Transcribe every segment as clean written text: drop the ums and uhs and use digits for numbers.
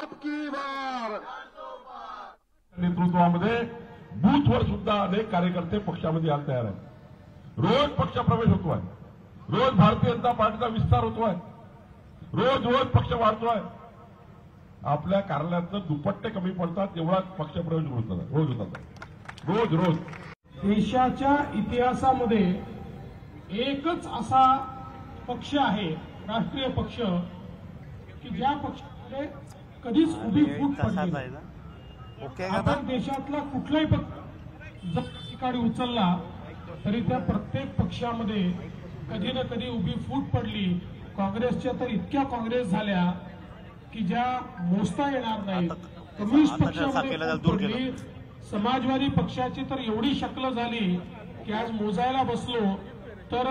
अब की बार नेतृत्वामध्ये बूथवर सुद्धा अनेक कार्यकर्ते पक्षामध्ये यायला तयार आहेत। रोज पक्षप्रवेश होतोय, रोज भारतीय जनता पार्टीचा विस्तार होतोय, रोज पक्ष वाढतोय। आपल्या कार्यालयातलं दुपट्टे कमी पडतात एवढाच पक्षप्रवेश रोज रोज। देशाच्या इतिहासामध्ये एकच असा पक्ष आहे, राष्ट्रीय पक्ष, की ज्या पक्षाने कधीच उभी फूट पडली नाही। आपण देशातला कुठलाही पक्ष जर ठिकाणी उचलला तरी त्या प्रत्येक पक्षामध्ये कधी ना कधी उभी फूट पडली। काँग्रेसच्या तर इतक्या काँग्रेस झाल्या की ज्या मोजता येणार नाही। कम्युनिस्ट पक्षामध्ये फूट पडली, समाजवादी पक्षाची तर एवढी शक्ल झाली की आज मोजायला बसलो तर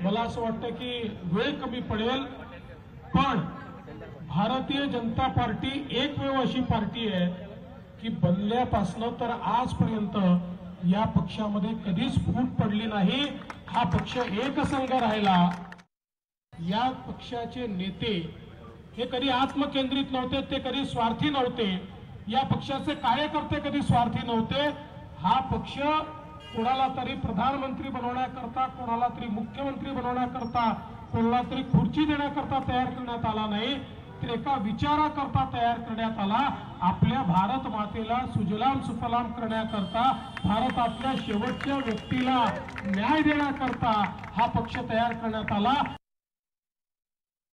मला असं वाटतं की वेळ कमी पडेल। पण भारतीय जनता पार्टी एकमेव अशी पार्टी आहे की बनल्यापासून तर आजपर्यंत या पक्षामध्ये कधीच फूट पडली नाही। हा पक्ष एकसंघ राहिला। या पक्षाचे नेते हे कधी आत्मकेंद्रित नव्हते, ते कधी स्वार्थी नव्हते। या पक्षाचे कार्यकर्ते कधी स्वार्थी नव्हते। हा पक्ष कोणाला तरी प्रधानमंत्री बनवण्याकरता, कोणाला तरी मुख्यमंत्री बनवण्याकरता, कोणाला तरी खुर्ची देण्याकरता तयार करण्यात आला नाही, तर एका विचाराकरता तयार करण्यात आला। आपल्या भारत मातेला सुजलाम सुफलाम करण्याकरता, भारतातल्या शेवटच्या व्यक्तीला न्याय देण्याकरता हा पक्ष तयार करण्यात आला।